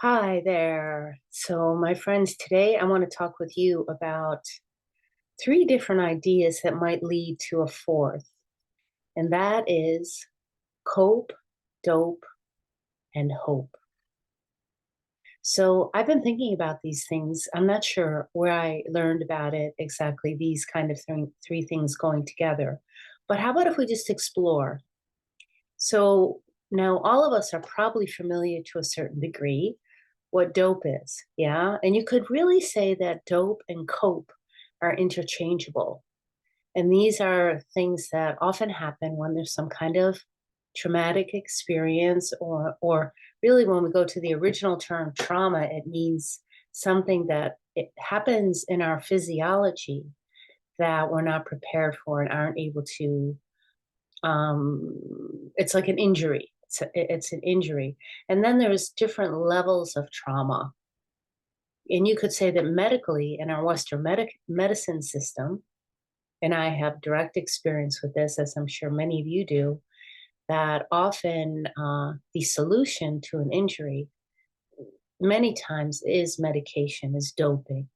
Hi there. So, my friends, today I want to talk with you about three different ideas that might lead to a fourth, and that is cope, dope, and hope. So, I've been thinking about these things. I'm not sure where I learned about it exactly, these kind of three things going together. But how about if we just explore? So, now all of us are probably familiar to a certain degree what dope is. Yeah. And you could really say that dope and cope are interchangeable. And these are things that often happen when there's some kind of traumatic experience, or really when we go to the original term trauma, it means something that it happens in our physiology that we're not prepared for and aren't able to it's like an injury. It's an injury. And then there's different levels of trauma. And you could say that medically in our Western medicine system, and I have direct experience with this, as I'm sure many of you do, that often the solution to an injury many times is medication, is doping.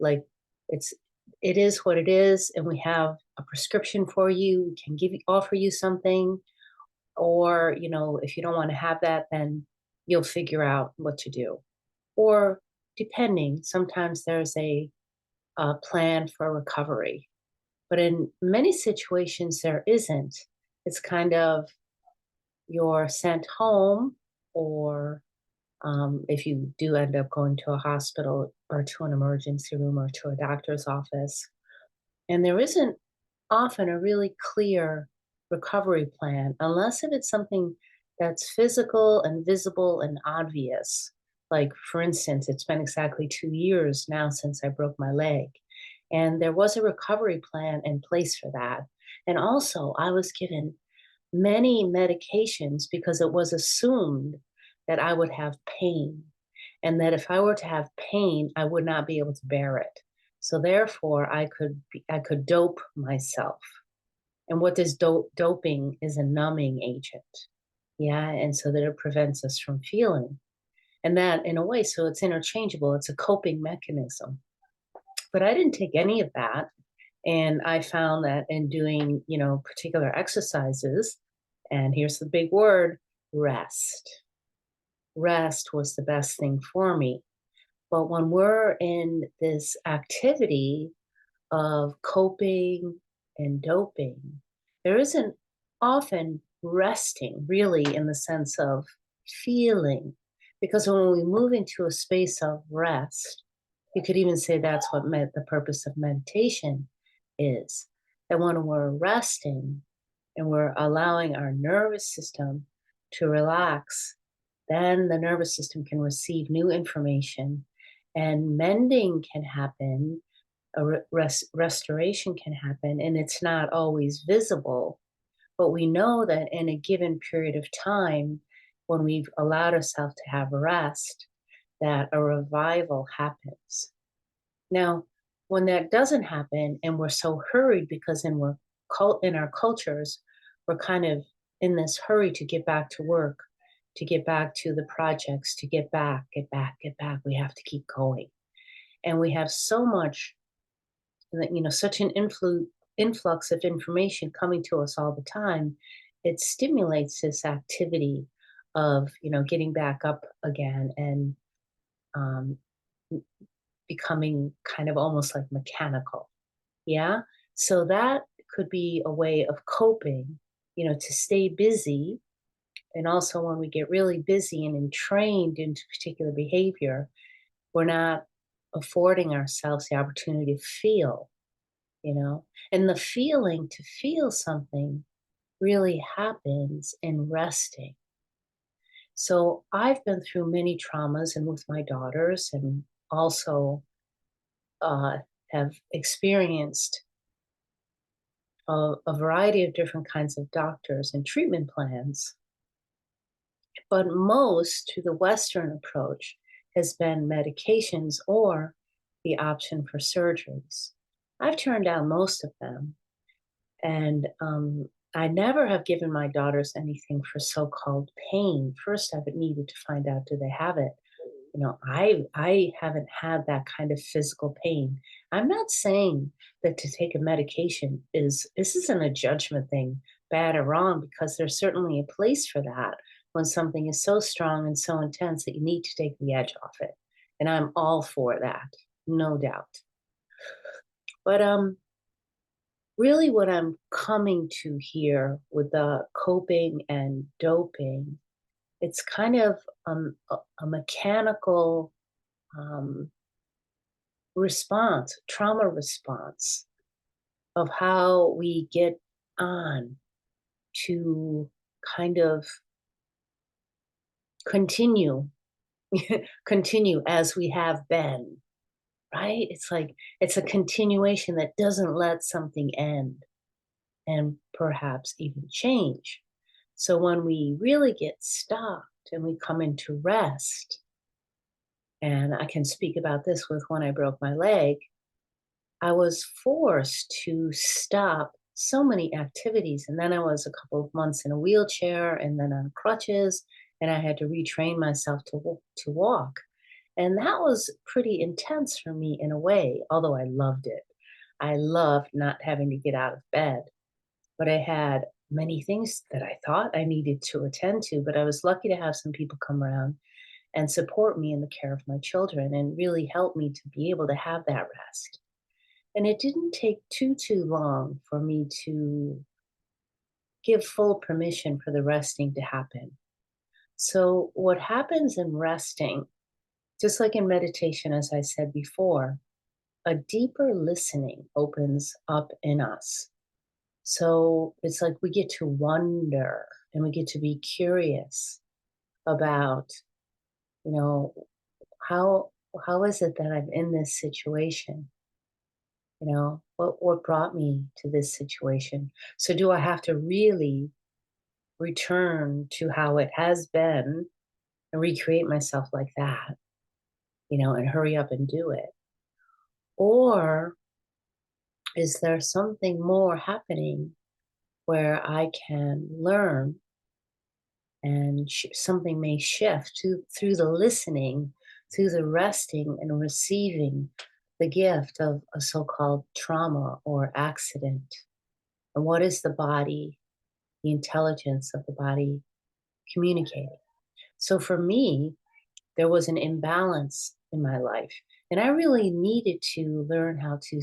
Like it's it is what it is, and we have a prescription for you. We can offer you something, or if you don't want to have that, then you'll figure out what to do. Or depending, sometimes there's a plan for recovery. But in many situations, there isn't. It's kind of you're sent home, or if you do end up going to a hospital or to an emergency room or to a doctor's office, and there isn't often a really clear recovery plan, unless if it's something that's physical and visible and obvious. Like, for instance, it's been exactly 2 years now since I broke my leg. And there was a recovery plan in place for that. And also, I was given many medications because it was assumed that I would have pain, and that if I were to have pain, I would not be able to bear it. So therefore, I could dope myself. And what does doping is a numbing agent. Yeah, and so that it prevents us from feeling. And that in a way, so it's interchangeable. It's a coping mechanism. But I didn't take any of that. And I found that in doing, particular exercises, and here's the big word, rest. Rest was the best thing for me. But when we're in this activity of coping and doping, there isn't often resting, really, in the sense of feeling. Because when we move into a space of rest, you could even say that's what the purpose of meditation is. That when we're resting and we're allowing our nervous system to relax, then the nervous system can receive new information, and mending can happen, restoration can happen, and it's not always visible. But we know that in a given period of time, when we've allowed ourselves to have rest, that a revival happens. Now, when that doesn't happen, and we're so hurried because in our cultures, we're kind of in this hurry to get back to work, to get back to the projects, to get back, get back, get back. We have to keep going, and we have so much, such an influx of information coming to us all the time. It stimulates this activity of getting back up again, and um, becoming kind of almost like mechanical. Yeah. So that could be a way of coping, to stay busy. And also, when we get really busy and entrained into particular behavior, we're not affording ourselves the opportunity to feel, and the feeling to feel something really happens in resting. So I've been through many traumas, and with my daughters, and also uh, have experienced a variety of different kinds of doctors and treatment plans. But most to the Western approach has been medications or the option for surgeries. I've turned down most of them. And I never have given my daughters anything for so-called pain. First, I would needed to find out, do they have it? I haven't had that kind of physical pain. I'm not saying that to take a medication is this isn't a judgment thing, bad or wrong, because there's certainly a place for that when something is so strong and so intense that you need to take the edge off it. And I'm all for that, no doubt. But really what I'm coming to here with the coping and doping, it's kind of a mechanical um, response, trauma response of how we get on to kind of continue, continue as we have been, right? It's like it's a continuation that doesn't let something end and perhaps even change. So when we really get stopped and we come into rest, and I can speak about this with when I broke my leg, I was forced to stop so many activities. And then I was a couple of months in a wheelchair and then on crutches, and I had to retrain myself to walk. And that was pretty intense for me in a way, although I loved it. I loved not having to get out of bed, but I had many things that I thought I needed to attend to. But I was lucky to have some people come around and support me in the care of my children and really help me to be able to have that rest. And it didn't take too long for me to give full permission for the resting to happen. So, what happens in resting, just like in meditation, as I said before, a deeper listening opens up in us. So, it's like we get to wonder and we get to be curious about, you know, how how is it that I'm in this situation? What brought me to this situation? So do I have to really return to how it has been and recreate myself like that, and hurry up and do it? Or is there something more happening where I can learn and something may shift through the listening, through the resting and receiving the gift of a so-called trauma or accident? And what is the body, the intelligence of the body communicating? So for me, there was an imbalance in my life. And I really needed to learn how to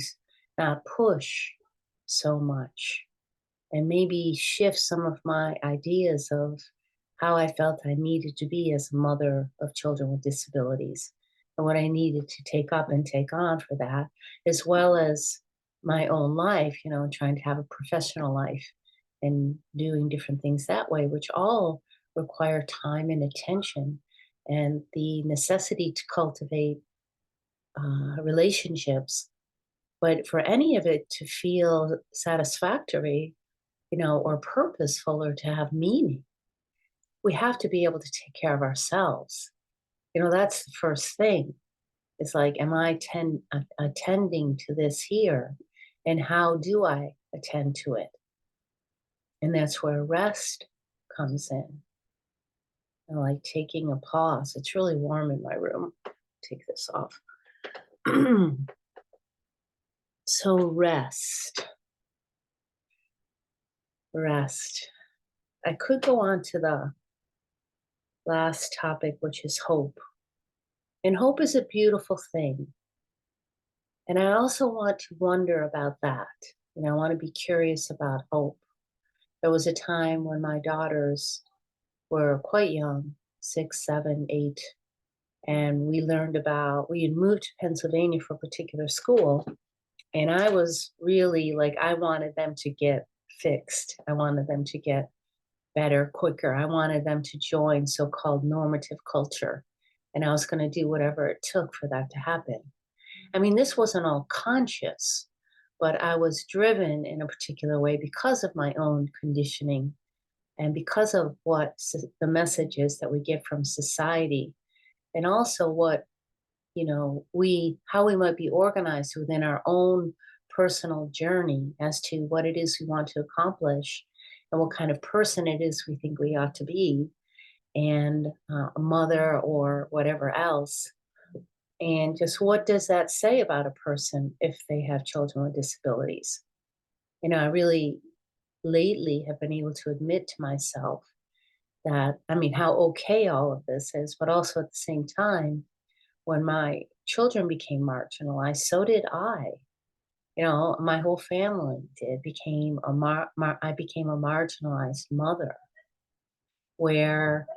not push so much and maybe shift some of my ideas of how I felt I needed to be as a mother of children with disabilities and what I needed to take up and take on for that, as well as my own life, trying to have a professional life and doing different things that way, which all require time and attention and the necessity to cultivate relationships. But for any of it to feel satisfactory, or purposeful or to have meaning, we have to be able to take care of ourselves. That's the first thing. It's like, am I attending to this here? And how do I attend to it? And that's where rest comes in. Like taking a pause. It's really warm in my room. Take this off. So rest. Rest. I could go on to the last topic, which is hope. And hope is a beautiful thing. And I also want to wonder about that. I want to be curious about hope. There was a time when my daughters were quite young, 6, 7, 8, and we had moved to Pennsylvania for a particular school. And I was really like, I wanted them to get fixed. I wanted them to get better, quicker. I wanted them to join so-called normative culture. And I was going to do whatever it took for that to happen. I mean, this wasn't all conscious, but I was driven in a particular way because of my own conditioning and because of what the messages that we get from society, and also what, how we might be organized within our own personal journey as to what it is we want to accomplish and what kind of person it is we think we ought to be, and a mother or whatever else. And just what does that say about a person if they have children with disabilities? I really lately have been able to admit to myself that, I mean, how okay all of this is, but also at the same time, when my children became marginalized, so did I. My whole family did became I became a marginalized mother, where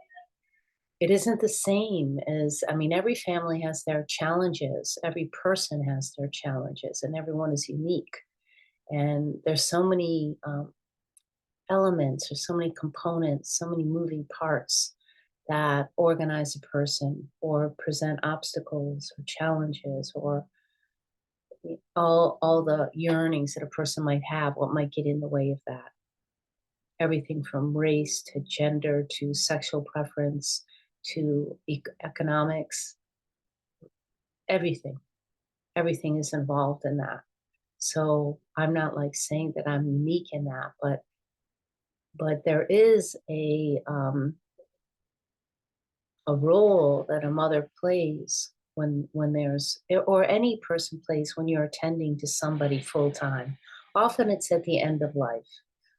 it isn't the same as, I mean, every family has their challenges, every person has their challenges, and everyone is unique. And there's so many elements, or so many components, so many moving parts that organize a person or present obstacles or challenges, or all the yearnings that a person might have, what might get in the way of that. Everything from race to gender to sexual preference to economics, everything. Everything is involved in that. So I'm not like saying that I'm unique in that, but there is a role that a mother plays when there's, or any person plays when you're attending to somebody full time. Often it's at the end of life,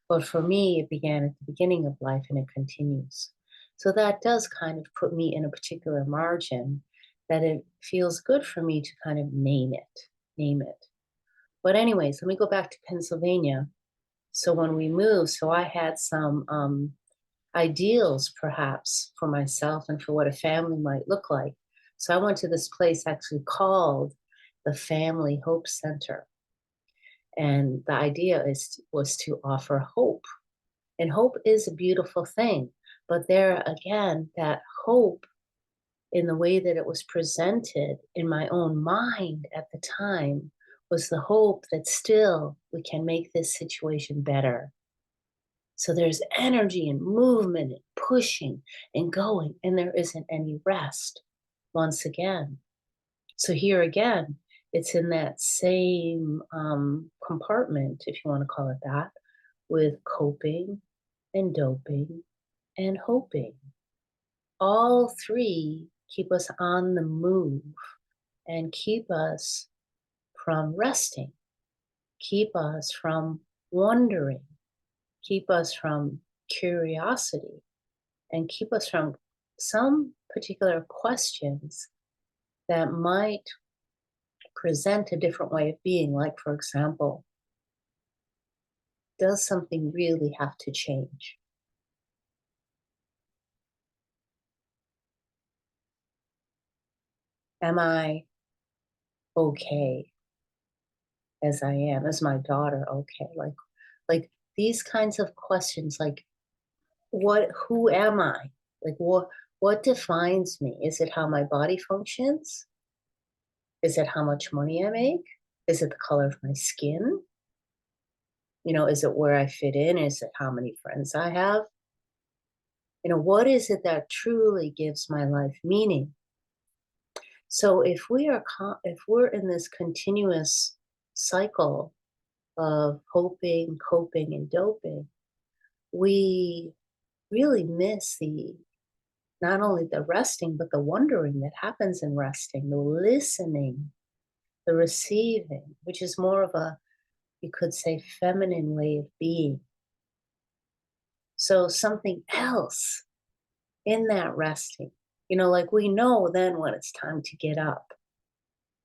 but for me it began at the beginning of life and it continues. So that does kind of put me in a particular margin, that it feels good for me to kind of name it. But anyways, let me go back to Pennsylvania. So when we moved, so I had some ideals perhaps for myself and for what a family might look like. So I went to this place actually called the Family Hope Center. And the idea was to offer hope. And hope is a beautiful thing. But there again, that hope, in the way that it was presented in my own mind at the time, was the hope that still we can make this situation better. So there's energy and movement and pushing and going, and there isn't any rest once again. So here again, it's in that same compartment, if you want to call it that, with coping and doping and hoping. All three keep us on the move and keep us from resting, keep us from wondering, keep us from curiosity, and keep us from some particular questions that might present a different way of being. Like, for example, does something really have to change? Am I okay as I am? Is my daughter okay? Like these kinds of questions, like who am I? Like what defines me? Is it how my body functions? Is it how much money I make? Is it the color of my skin? Is it where I fit in? Is it how many friends I have? What is it that truly gives my life meaning? So if we're in this continuous cycle of hoping, coping, and doping, we really miss the not only the resting, but the wondering that happens in resting, the listening, the receiving, which is more of a, you could say, feminine way of being. So something else in that resting, like we know then when it's time to get up.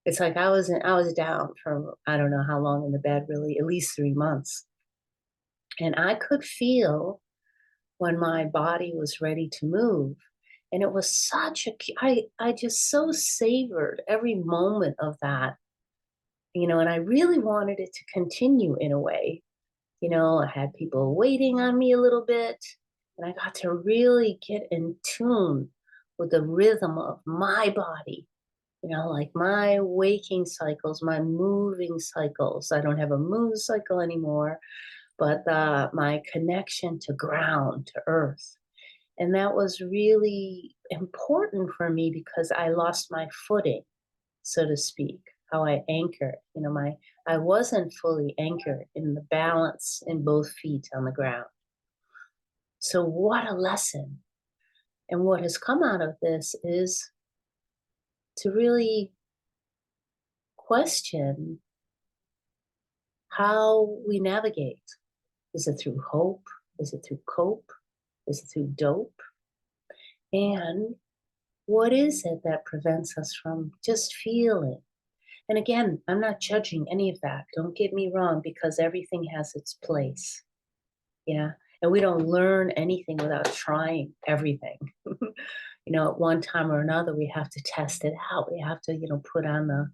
It's like I was down for I don't know how long in the bed, really, at least 3 months. And I could feel when my body was ready to move. And it was I just so savored every moment of that, and I really wanted it to continue in a way. I had people waiting on me a little bit, and I got to really get in tune with the rhythm of my body, like my waking cycles, my moving cycles. I don't have a moon cycle anymore, but my connection to ground, to earth. And that was really important for me because I lost my footing, so to speak, how I anchored. I wasn't fully anchored in the balance in both feet on the ground. So, what a lesson. And what has come out of this is to really question how we navigate. Is it through hope? Is it through cope? Is it through dope? And what is it that prevents us from just feeling? And again, I'm not judging any of that. Don't get me wrong, because everything has its place. Yeah. And we don't learn anything without trying everything. At one time or another, we have to test it out. We have to, put on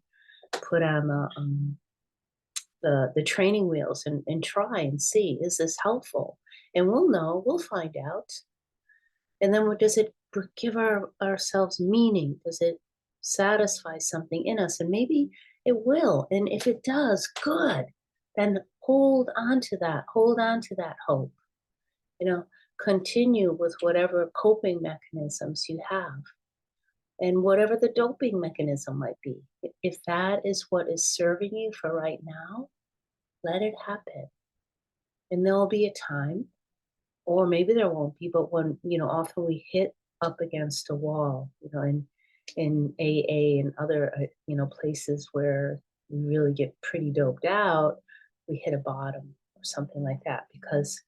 the training wheels and try and see, is this helpful? And we'll know, we'll find out. And then does it give ourselves meaning? Does it satisfy something in us? And maybe it will. And if it does, good. Then hold on to that. Hold on to that hope. You know, continue with whatever coping mechanisms you have and whatever the doping mechanism might be. If that is what is serving you for right now, let it happen. And there will be a time, or maybe there won't be, but when, often we hit up against a wall, in AA and other, places where we really get pretty doped out, we hit a bottom or something like that because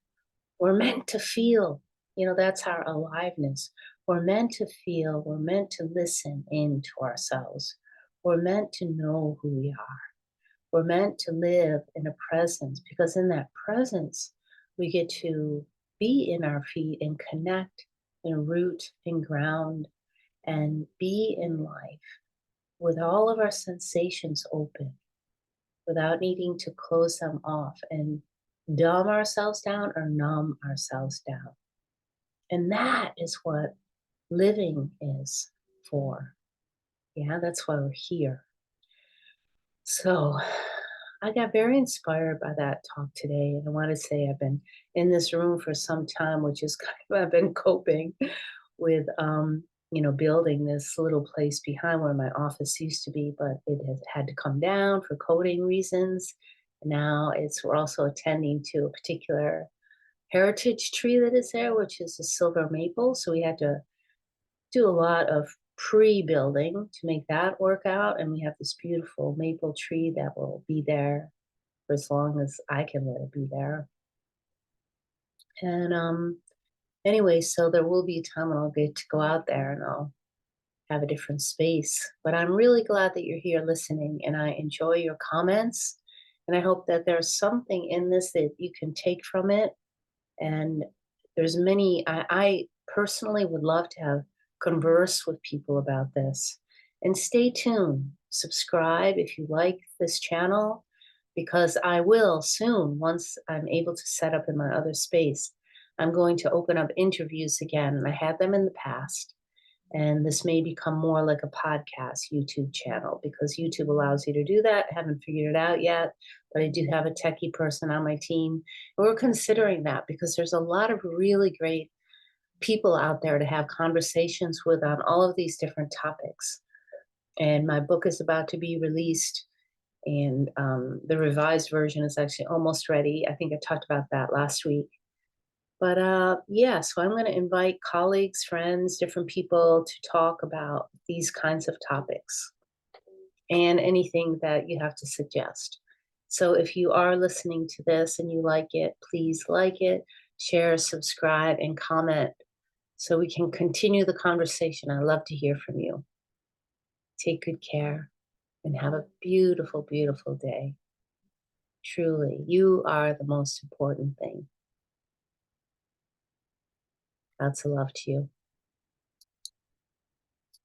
we're meant to feel, that's our aliveness. We're meant to feel, we're meant to listen into ourselves. We're meant to know who we are. We're meant to live in a presence because in that presence, we get to be in our feet and connect and root and ground and be in life with all of our sensations open without needing to close them off and dumb ourselves down or numb ourselves down. And that is what living is for. Yeah, that's why we're here. So I got very inspired by that talk today. And I want to say I've been in this room for some time, which is kind of, I've been coping with, building this little place behind where my office used to be, but it has had to come down for coding reasons. Now we're also attending to a particular heritage tree that is there, which is a silver maple. So we had to do a lot of pre-building to make that work out. And we have this beautiful maple tree that will be there for as long as I can let it be there. And anyway, so there will be a time when I'll get to go out there and I'll have a different space. But I'm really glad that you're here listening and I enjoy your comments. And I hope that there's something in this that you can take from it. And there's many, I personally would love to have converse with people about this. And stay tuned. Subscribe if you like this channel, because I will soon, once I'm able to set up in my other space, I'm going to open up interviews again. And I had them in the past. And this may become more like a podcast YouTube channel because YouTube allows you to do that. I haven't figured it out yet, but I do have a techie person on my team. And we're considering that because there's a lot of really great people out there to have conversations with on all of these different topics. And my book is about to be released, and the revised version is actually almost ready. I think I talked about that last week. But yeah, so I'm going to invite colleagues, friends, different people to talk about these kinds of topics and anything that you have to suggest. So if you are listening to this and you like it, please like it, share, subscribe, and comment so we can continue the conversation. I love to hear from you. Take good care and have a beautiful, beautiful day. Truly, you are the most important thing. Lots of love to you.